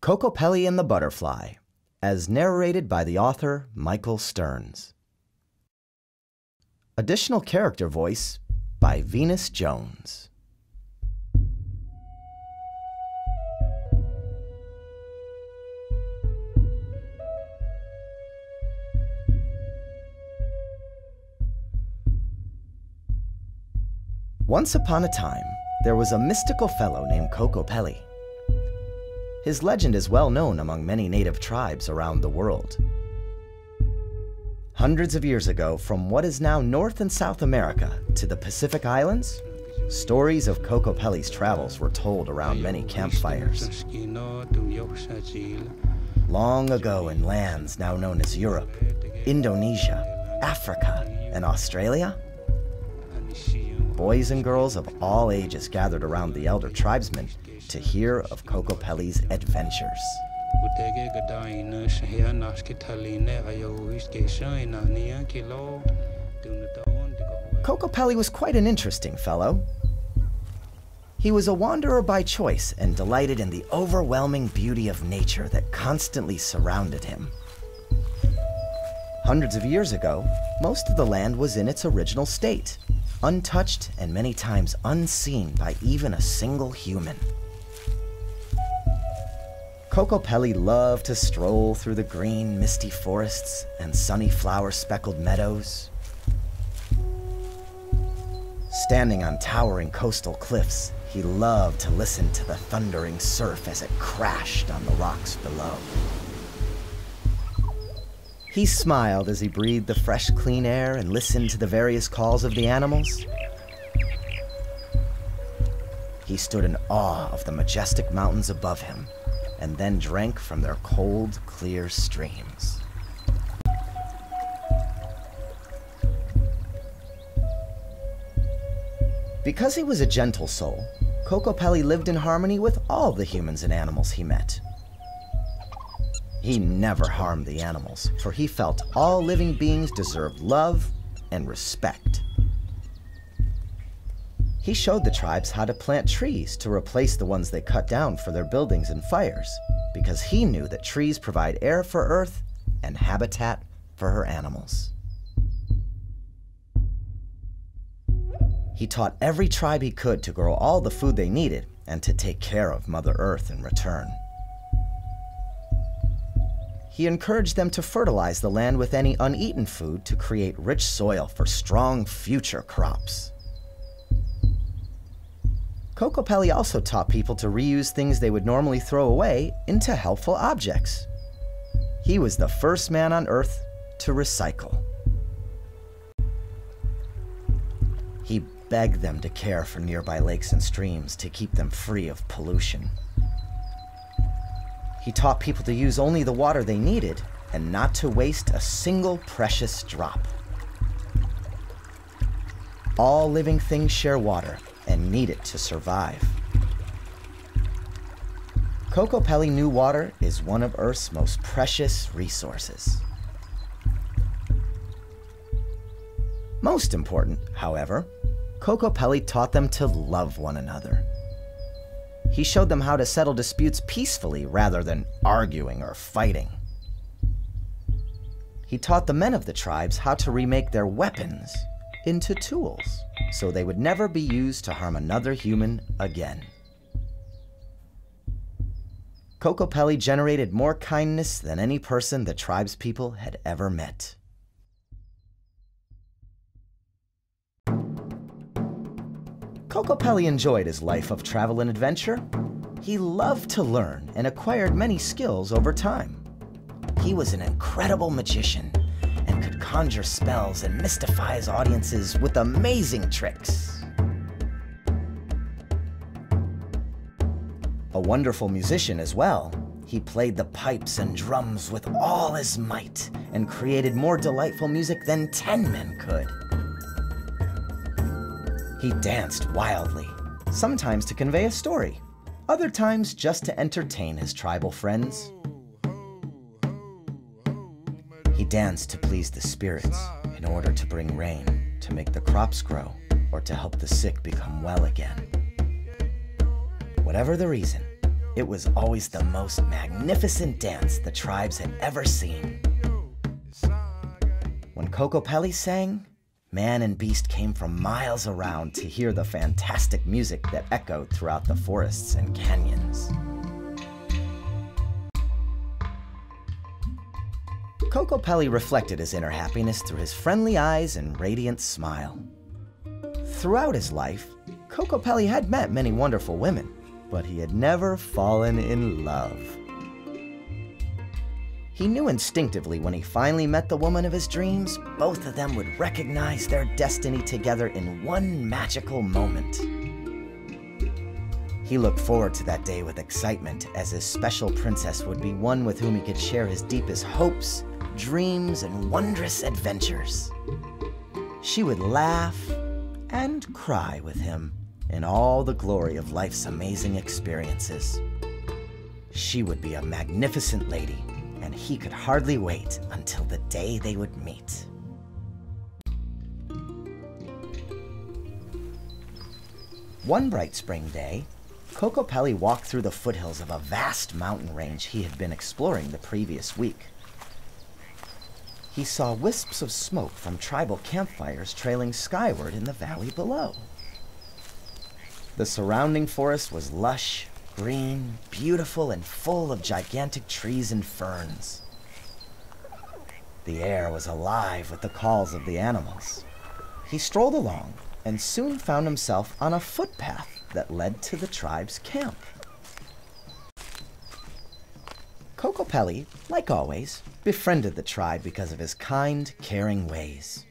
Kokopelli and the Butterfly, as narrated by the author Michael Stearns. Additional character voice by Venus Jones. Once upon a time, there was a mystical fellow named Kokopelli. His legend is well known among many native tribes around the world. Hundreds of years ago, from what is now North and South America to the Pacific Islands, stories of Kokopelli's travels were told around many campfires. Long ago in lands now known as Europe, Indonesia, Africa, and Australia, boys and girls of all ages gathered around the elder tribesmen to hear of Kokopelli's adventures. Kokopelli was quite an interesting fellow. He was a wanderer by choice and delighted in the overwhelming beauty of nature that constantly surrounded him. Hundreds of years ago, most of the land was in its original state, untouched and many times unseen by even a single human. Kokopelli loved to stroll through the green, misty forests and sunny flower-speckled meadows. Standing on towering coastal cliffs, he loved to listen to the thundering surf as it crashed on the rocks below. He smiled as he breathed the fresh, clean air and listened to the various calls of the animals. He stood in awe of the majestic mountains above him, and then drank from their cold, clear streams. Because he was a gentle soul, Kokopelli lived in harmony with all the humans and animals he met. He never harmed the animals, for he felt all living beings deserved love and respect. He showed the tribes how to plant trees to replace the ones they cut down for their buildings and fires, because he knew that trees provide air for Earth and habitat for her animals. He taught every tribe he could to grow all the food they needed and to take care of Mother Earth in return. He encouraged them to fertilize the land with any uneaten food to create rich soil for strong future crops. Kokopelli also taught people to reuse things they would normally throw away into helpful objects. He was the first man on Earth to recycle. He begged them to care for nearby lakes and streams to keep them free of pollution. He taught people to use only the water they needed and not to waste a single precious drop. All living things share water and need it to survive. Kokopelli knew water is one of Earth's most precious resources. Most important, however, Kokopelli taught them to love one another. He showed them how to settle disputes peacefully rather than arguing or fighting. He taught the men of the tribes how to remake their weapons into tools, so they would never be used to harm another human again. Kokopelli generated more kindness than any person the tribespeople had ever met. Kokopelli enjoyed his life of travel and adventure. He loved to learn and acquired many skills over time. He was an incredible magician and could conjure spells and mystify his audiences with amazing tricks. A wonderful musician as well, he played the pipes and drums with all his might and created more delightful music than 10 men could. He danced wildly, sometimes to convey a story, other times just to entertain his tribal friends. He danced to please the spirits in order to bring rain, to make the crops grow, or to help the sick become well again. Whatever the reason, It was always the most magnificent dance the tribes had ever seen. When Kokopelli sang, man and beast came from miles around to hear the fantastic music that echoed throughout the forests and canyons. Kokopelli reflected his inner happiness through his friendly eyes and radiant smile. Throughout his life, Kokopelli had met many wonderful women, but he had never fallen in love. He knew instinctively when he finally met the woman of his dreams, both of them would recognize their destiny together in one magical moment. He looked forward to that day with excitement, as his special princess would be one with whom he could share his deepest hopes, dreams, and wondrous adventures. She would laugh and cry with him in all the glory of life's amazing experiences. She would be a magnificent lady, and he could hardly wait until the day they would meet. One bright spring day, Kokopelli walked through the foothills of a vast mountain range he had been exploring the previous week. He saw wisps of smoke from tribal campfires trailing skyward in the valley below. The surrounding forest was lush, green, beautiful, and full of gigantic trees and ferns. The air was alive with the calls of the animals. He strolled along and soon found himself on a footpath that led to the tribe's camp. Kokopelli, like always, befriended the tribe because of his kind, caring ways.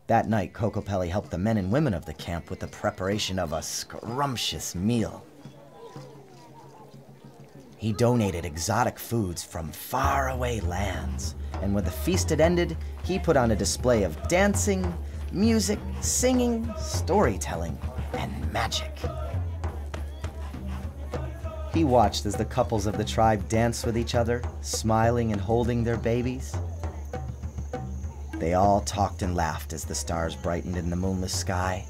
That night, Kokopelli helped the men and women of the camp with the preparation of a scrumptious meal. He donated exotic foods from faraway lands, and when the feast had ended, he put on a display of dancing, music, singing, storytelling, and magic. He watched as the couples of the tribe danced with each other, smiling and holding their babies. They all talked and laughed as the stars brightened in the moonless sky.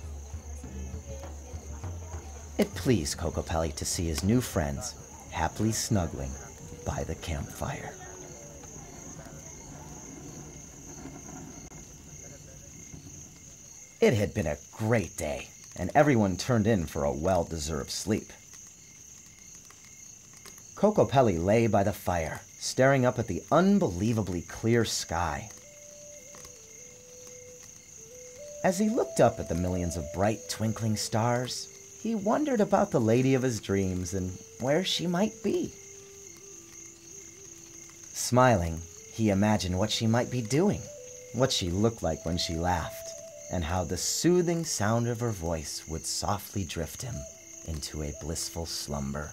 It pleased Kokopelli to see his new friends happily snuggling by the campfire. It had been a great day, and everyone turned in for a well-deserved sleep. Kokopelli lay by the fire, staring up at the unbelievably clear sky. As he looked up at the millions of bright, twinkling stars, he wondered about the lady of his dreams and where she might be. Smiling, he imagined what she might be doing, what she looked like when she laughed, and how the soothing sound of her voice would softly drift him into a blissful slumber.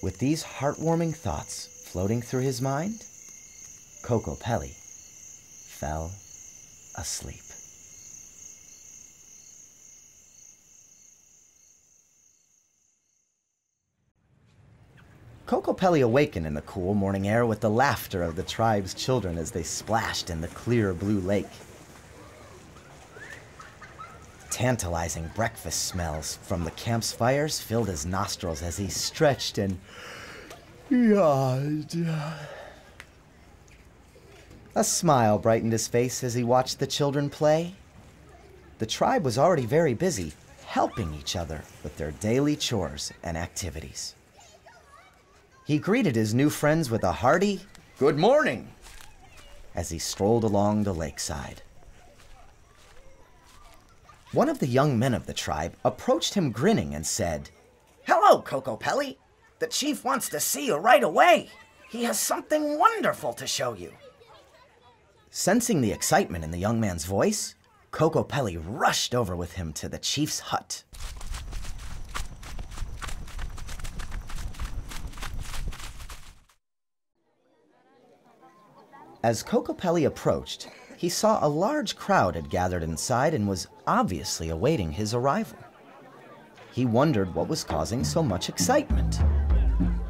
With these heartwarming thoughts floating through his mind, Kokopelli fell asleep. Kokopelli awakened in the cool morning air with the laughter of the tribe's children as they splashed in the clear blue lake. Tantalizing breakfast smells from the camp's fires filled his nostrils as he stretched and yawned. A smile brightened his face as he watched the children play. The tribe was already very busy, helping each other with their daily chores and activities. He greeted his new friends with a hearty, "Good morning," as he strolled along the lakeside. One of the young men of the tribe approached him grinning and said, "Hello, Kokopelli. The chief wants to see you right away. He has something wonderful to show you." Sensing the excitement in the young man's voice, Kokopelli rushed over with him to the chief's hut. As Kokopelli approached, he saw a large crowd had gathered inside and was obviously awaiting his arrival. He wondered what was causing so much excitement.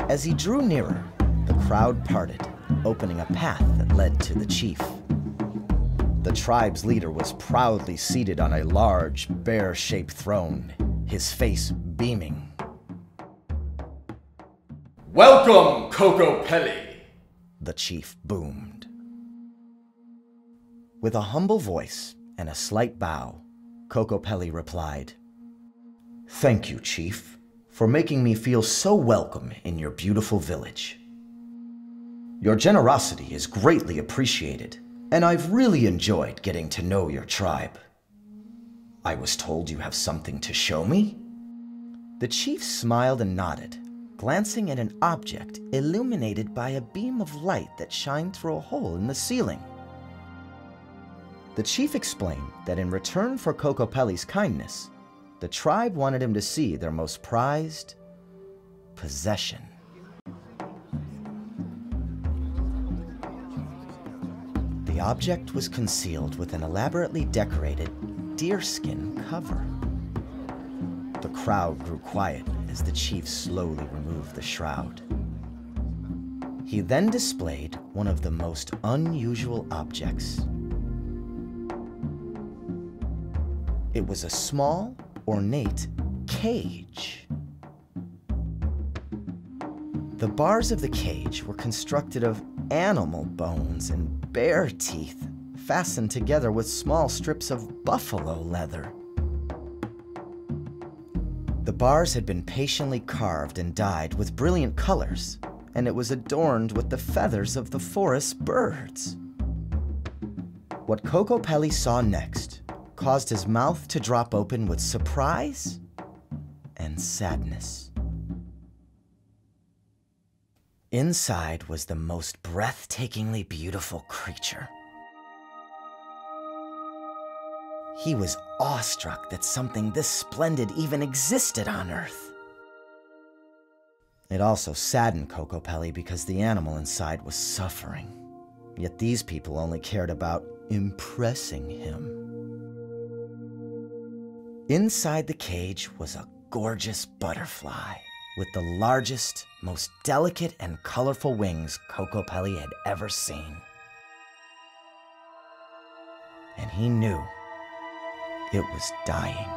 As he drew nearer, the crowd parted, opening a path that led to the chief. The tribe's leader was proudly seated on a large, bear-shaped throne, his face beaming. Welcome, Kokopelli, the chief boomed. With a humble voice and a slight bow, Kokopelli replied, "Thank you, Chief, for making me feel so welcome in your beautiful village. Your generosity is greatly appreciated, and I've really enjoyed getting to know your tribe. I was told you have something to show me?" The chief smiled and nodded, glancing at an object illuminated by a beam of light that shined through a hole in the ceiling. The chief explained that in return for Kokopelli's kindness, the tribe wanted him to see their most prized possession. The object was concealed with an elaborately decorated deerskin cover. The crowd grew quiet as the chief slowly removed the shroud. He then displayed one of the most unusual objects. It was a small, ornate cage. The bars of the cage were constructed of animal bones and bear teeth, fastened together with small strips of buffalo leather. The bars had been patiently carved and dyed with brilliant colors, and it was adorned with the feathers of the forest birds. What Kokopelli saw next caused his mouth to drop open with surprise and sadness. Inside was the most breathtakingly beautiful creature. He was awestruck that something this splendid even existed on Earth. It also saddened Kokopelli because the animal inside was suffering. Yet these people only cared about impressing him. Inside the cage was a gorgeous butterfly with the largest, most delicate and colorful wings Kokopelli had ever seen. And he knew it was dying.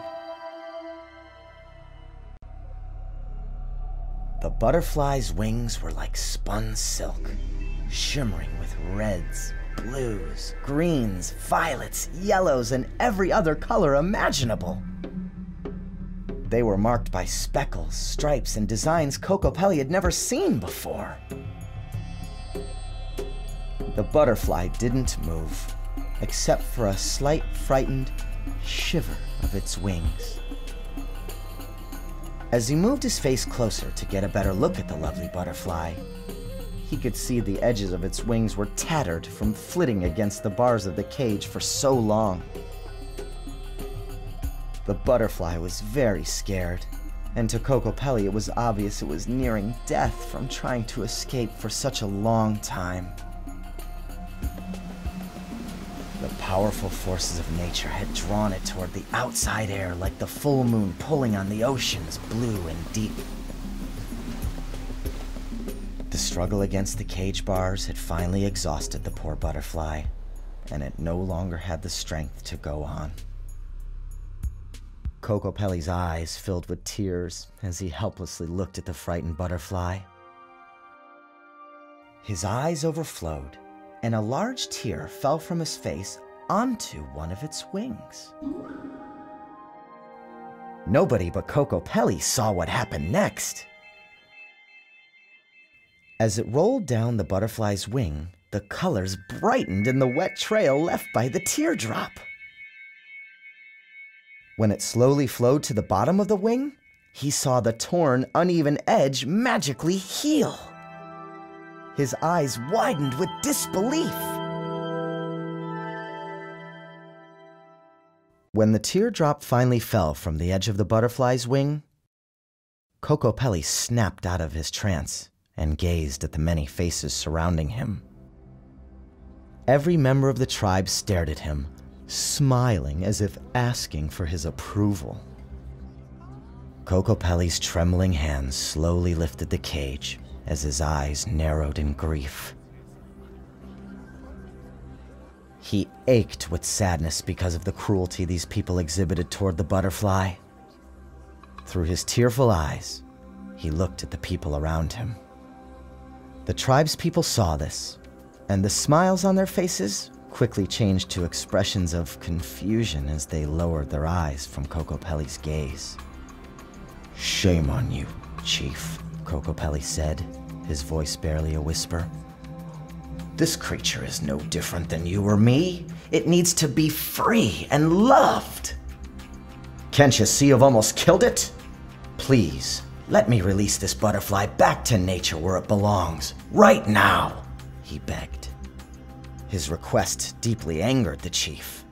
The butterfly's wings were like spun silk, shimmering with reds, blues, greens, violets, yellows, and every other color imaginable. They were marked by speckles, stripes, and designs Kokopelli had never seen before. The butterfly didn't move, except for a slight frightened shiver of its wings. As he moved his face closer to get a better look at the lovely butterfly, he could see the edges of its wings were tattered from flitting against the bars of the cage for so long. The butterfly was very scared, and to Kokopelli it was obvious it was nearing death from trying to escape for such a long time. The powerful forces of nature had drawn it toward the outside air like the full moon pulling on the oceans blue and deep. The struggle against the cage bars had finally exhausted the poor butterfly, and it no longer had the strength to go on. Kokopelli's eyes filled with tears as he helplessly looked at the frightened butterfly. His eyes overflowed, and a large tear fell from his face onto one of its wings. Nobody but Kokopelli saw what happened next. As it rolled down the butterfly's wing, the colors brightened in the wet trail left by the teardrop. When it slowly flowed to the bottom of the wing, he saw the torn, uneven edge magically heal. His eyes widened with disbelief. When the teardrop finally fell from the edge of the butterfly's wing, Kokopelli snapped out of his trance and gazed at the many faces surrounding him. Every member of the tribe stared at him, smiling as if asking for his approval. Kokopelli's trembling hands slowly lifted the cage as his eyes narrowed in grief. He ached with sadness because of the cruelty these people exhibited toward the butterfly. Through his tearful eyes, he looked at the people around him. The tribespeople saw this, and the smiles on their faces quickly changed to expressions of confusion as they lowered their eyes from Kokopelli's gaze. "Shame on you, Chief," Kokopelli said, his voice barely a whisper. "This creature is no different than you or me. It needs to be free and loved. Can't you see I've almost killed it? Please, let me release this butterfly back to nature where it belongs, right now," he begged. His request deeply angered the chief.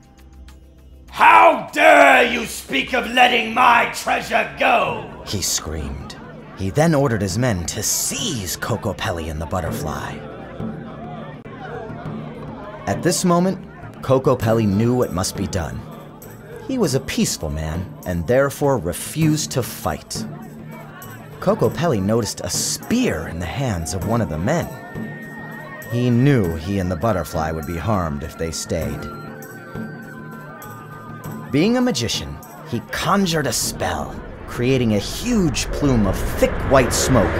How dare you speak of letting my treasure go? He screamed. He then ordered his men to seize Kokopelli and the butterfly. At this moment, Kokopelli knew what must be done. He was a peaceful man and therefore refused to fight. Kokopelli noticed a spear in the hands of one of the men. He knew he and the butterfly would be harmed if they stayed. Being a magician, he conjured a spell, creating a huge plume of thick white smoke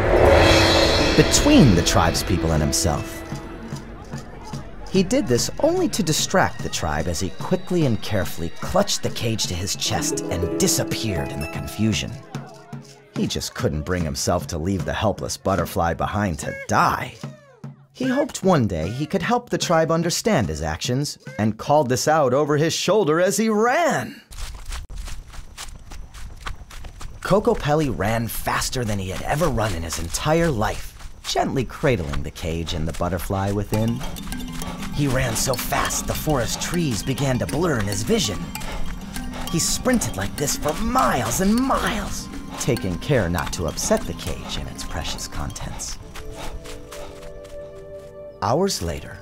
between the tribespeople and himself. He did this only to distract the tribe as he quickly and carefully clutched the cage to his chest and disappeared in the confusion. He just couldn't bring himself to leave the helpless butterfly behind to die. He hoped one day he could help the tribe understand his actions and called this out over his shoulder as he ran. Kokopelli ran faster than he had ever run in his entire life, gently cradling the cage and the butterfly within. He ran so fast the forest trees began to blur in his vision. He sprinted like this for miles and miles, taking care not to upset the cage and its precious contents. Hours later,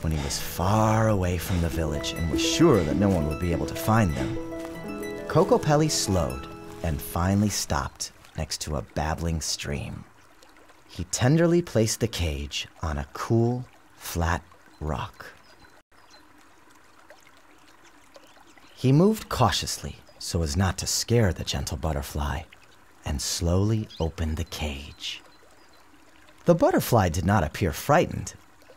when he was far away from the village and was sure that no one would be able to find them, Kokopelli slowed and finally stopped next to a babbling stream. He tenderly placed the cage on a cool, flat rock. He moved cautiously so as not to scare the gentle butterfly and slowly opened the cage. The butterfly did not appear frightened,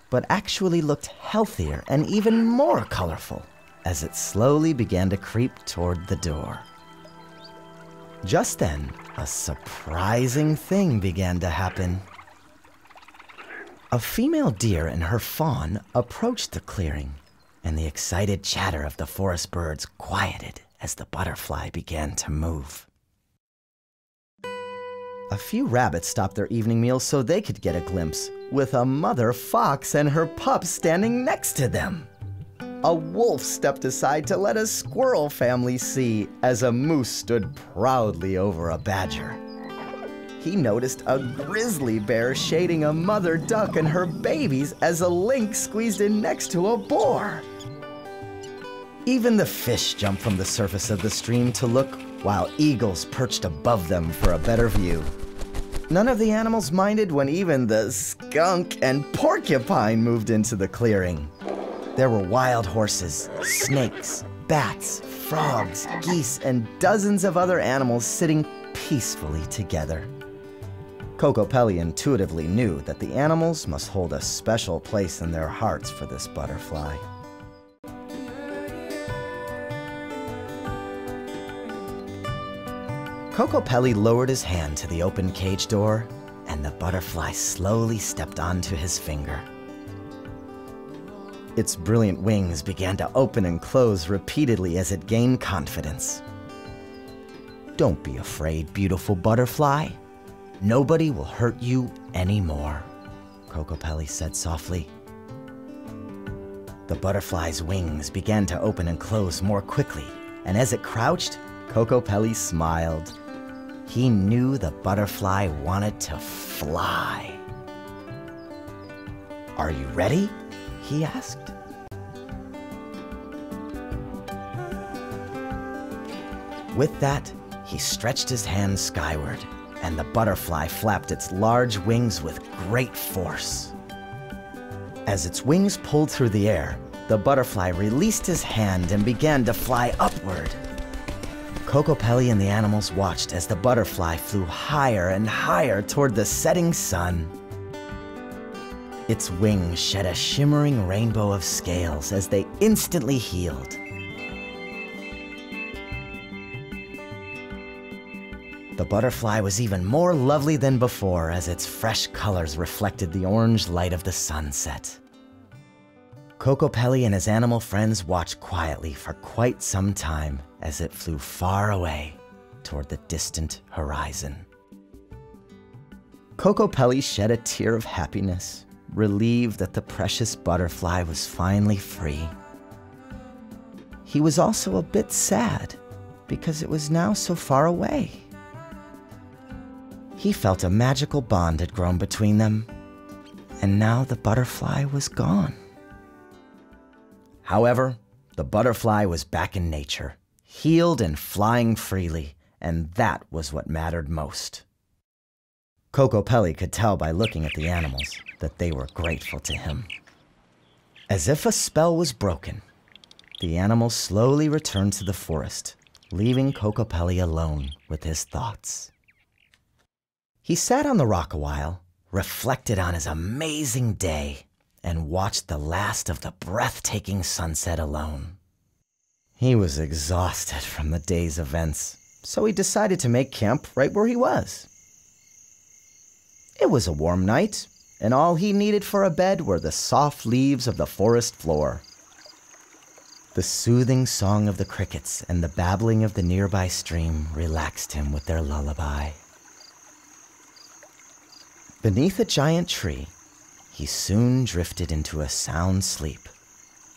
but actually looked healthier and even more colorful as it slowly began to creep toward the door. Just then, a surprising thing began to happen. A female deer and her fawn approached the clearing, and the excited chatter of the forest birds quieted as the butterfly began to move. A few rabbits stopped their evening meal so they could get a glimpse, with a mother fox and her pups standing next to them. A wolf stepped aside to let a squirrel family see as a moose stood proudly over a badger. He noticed a grizzly bear shading a mother duck and her babies as a lynx squeezed in next to a boar. Even the fish jumped from the surface of the stream to look, while eagles perched above them for a better view. None of the animals minded when even the skunk and porcupine moved into the clearing. There were wild horses, snakes, bats, frogs, geese, and dozens of other animals sitting peacefully together. Kokopelli intuitively knew that the animals must hold a special place in their hearts for this butterfly. Kokopelli lowered his hand to the open cage door, and the butterfly slowly stepped onto his finger. Its brilliant wings began to open and close repeatedly as it gained confidence. "Don't be afraid, beautiful butterfly. Nobody will hurt you anymore," Kokopelli said softly. The butterfly's wings began to open and close more quickly, and as it crouched, Kokopelli smiled. He knew the butterfly wanted to fly. "Are you ready?" he asked. With that, he stretched his hand skyward, and the butterfly flapped its large wings with great force. As its wings pulled through the air, the butterfly released his hand and began to fly upward. Kokopelli and the animals watched as the butterfly flew higher and higher toward the setting sun. Its wings shed a shimmering rainbow of scales as they instantly healed. The butterfly was even more lovely than before as its fresh colors reflected the orange light of the sunset. Kokopelli and his animal friends watched quietly for quite some time as it flew far away toward the distant horizon. Kokopelli shed a tear of happiness, relieved that the precious butterfly was finally free. He was also a bit sad because it was now so far away. He felt a magical bond had grown between them, and now the butterfly was gone. However, the butterfly was back in nature, healed and flying freely, and that was what mattered most. Kokopelli could tell by looking at the animals that they were grateful to him. As if a spell was broken, the animals slowly returned to the forest, leaving Kokopelli alone with his thoughts. He sat on the rock a while, reflected on his amazing day, and watched the last of the breathtaking sunset alone. He was exhausted from the day's events, so he decided to make camp right where he was. It was a warm night, and all he needed for a bed were the soft leaves of the forest floor. The soothing song of the crickets and the babbling of the nearby stream relaxed him with their lullaby. Beneath a giant tree, he soon drifted into a sound sleep,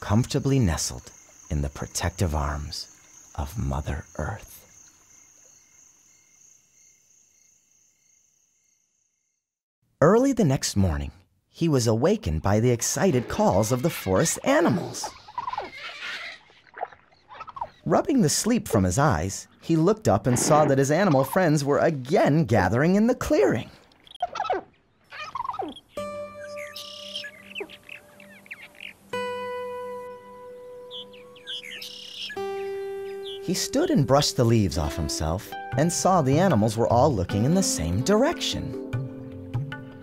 comfortably nestled in the protective arms of Mother Earth. Early the next morning, he was awakened by the excited calls of the forest animals. Rubbing the sleep from his eyes, he looked up and saw that his animal friends were again gathering in the clearing. He stood and brushed the leaves off himself and saw the animals were all looking in the same direction.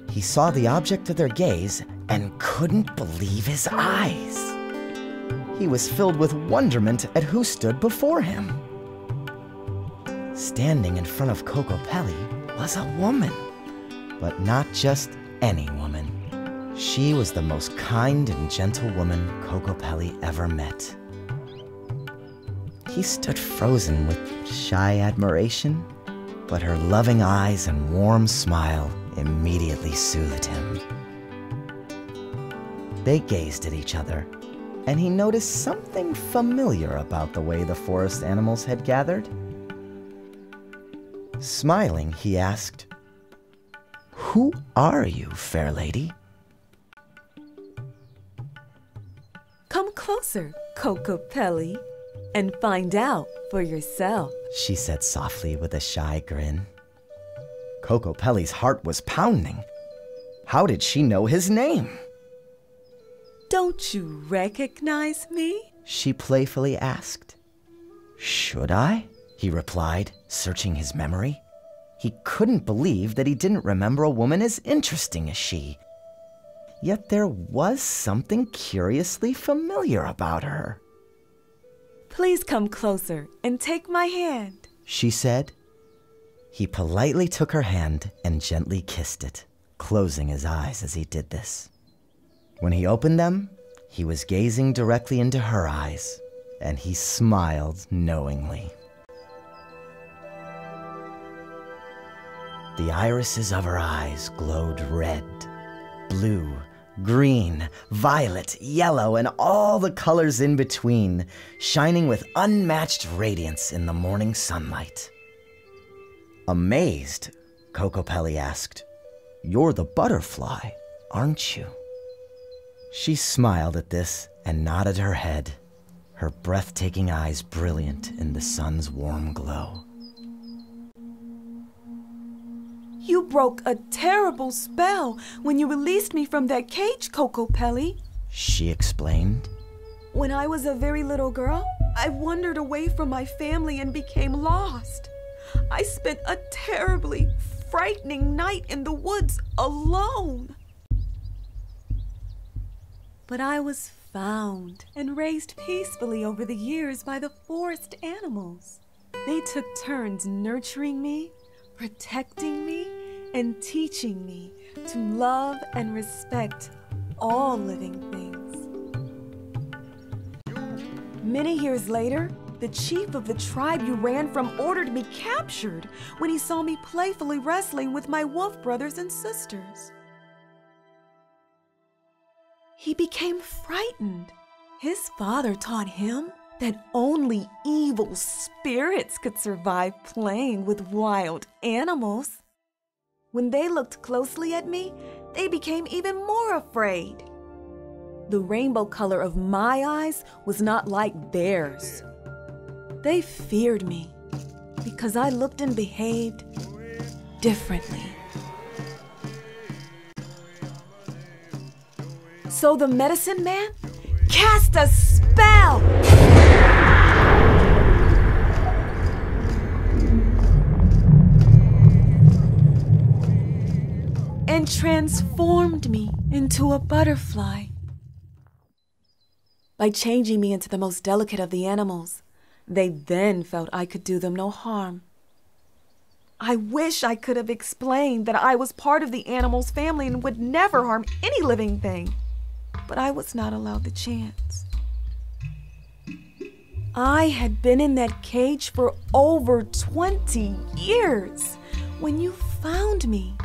He saw the object of their gaze and couldn't believe his eyes. He was filled with wonderment at who stood before him. Standing in front of Kokopelli was a woman, but not just any woman. She was the most kind and gentle woman Kokopelli ever met. He stood frozen with shy admiration, but her loving eyes and warm smile immediately soothed him. They gazed at each other, and he noticed something familiar about the way the forest animals had gathered. Smiling, he asked, "Who are you, fair lady?" Come closer, Kokopelli, and find out for yourself, she said softly with a shy grin. Kokopelli's heart was pounding. How did she know his name? Don't you recognize me? She playfully asked. Should I? He replied, searching his memory. He couldn't believe that he didn't remember a woman as interesting as she. Yet there was something curiously familiar about her. Please come closer and take my hand, she said. He politely took her hand and gently kissed it, closing his eyes as he did this. When he opened them, he was gazing directly into her eyes, and he smiled knowingly. The irises of her eyes glowed red, blue, green, violet, yellow, and all the colors in between, shining with unmatched radiance in the morning sunlight. Amazed, Kokopelli asked, "You're the butterfly, aren't you?" She smiled at this and nodded her head, her breathtaking eyes brilliant in the sun's warm glow. You broke a terrible spell when you released me from that cage, Kokopelli, she explained. When I was a very little girl, I wandered away from my family and became lost. I spent a terribly frightening night in the woods alone. But I was found and raised peacefully over the years by the forest animals. They took turns nurturing me, protecting me, and teaching me to love and respect all living things. Many years later, the chief of the tribe you ran from ordered me captured when he saw me playfully wrestling with my wolf brothers and sisters. He became frightened. His father taught him that only evil spirits could survive playing with wild animals. When they looked closely at me, they became even more afraid. The rainbow color of my eyes was not like theirs. They feared me because I looked and behaved differently. So the medicine man cast a spell and transformed me into a butterfly. By changing me into the most delicate of the animals, they then felt I could do them no harm. I wish I could have explained that I was part of the animals' family and would never harm any living thing, but I was not allowed the chance. I had been in that cage for over 20 years when you found me.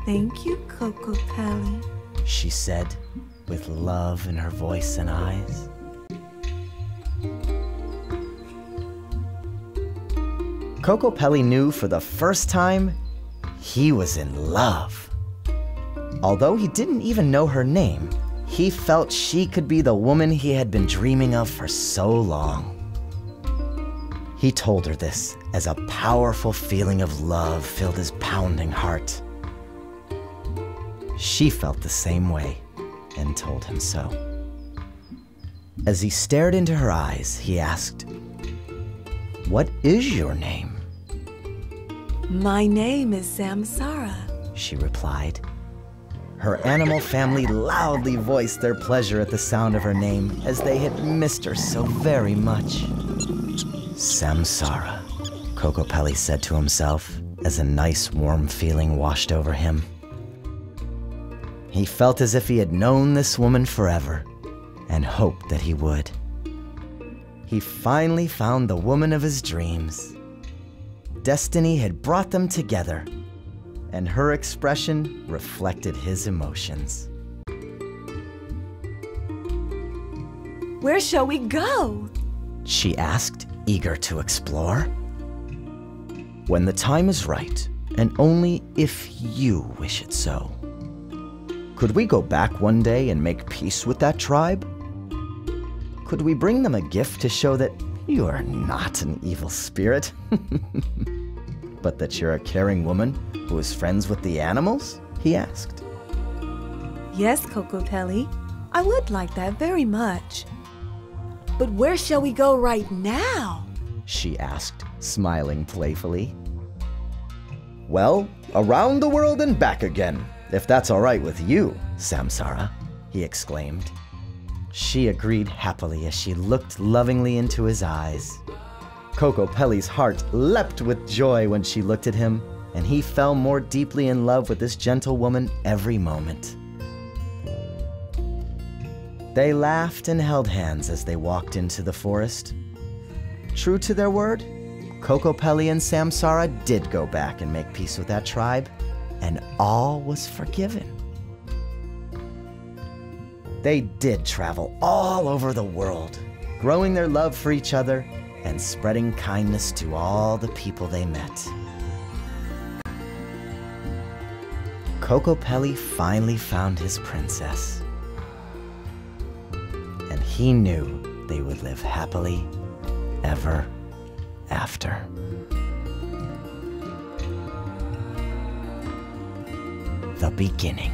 Thank you, Kokopelli, she said, with love in her voice and eyes. Kokopelli knew for the first time he was in love. Although he didn't even know her name, he felt she could be the woman he had been dreaming of for so long. He told her this as a powerful feeling of love filled his pounding heart. She felt the same way and told him so. As he stared into her eyes, he asked, "What is your name?" My name is Samsara, she replied. Her animal family loudly voiced their pleasure at the sound of her name, as they had missed her so very much. Samsara, Kokopelli said to himself, as a nice warm feeling washed over him. He felt as if he had known this woman forever, and hoped that he would. He finally found the woman of his dreams. Destiny had brought them together, and her expression reflected his emotions. Where shall we go? She asked, eager to explore. When the time is right, and only if you wish it so. Could we go back one day and make peace with that tribe? Could we bring them a gift to show that you are not an evil spirit, but that you're a caring woman who is friends with the animals? He asked. Yes, Kokopelli, I would like that very much. But where shall we go right now? She asked, smiling playfully. Well, around the world and back again, if that's all right with you, Samsara, he exclaimed. She agreed happily as she looked lovingly into his eyes. Kokopelli's heart leapt with joy when she looked at him, and he fell more deeply in love with this gentle woman every moment. They laughed and held hands as they walked into the forest. True to their word, Kokopelli and Samsara did go back and make peace with that tribe, and all was forgiven. They did travel all over the world, growing their love for each other and spreading kindness to all the people they met. Kokopelli finally found his princess, and he knew they would live happily ever after. The beginning.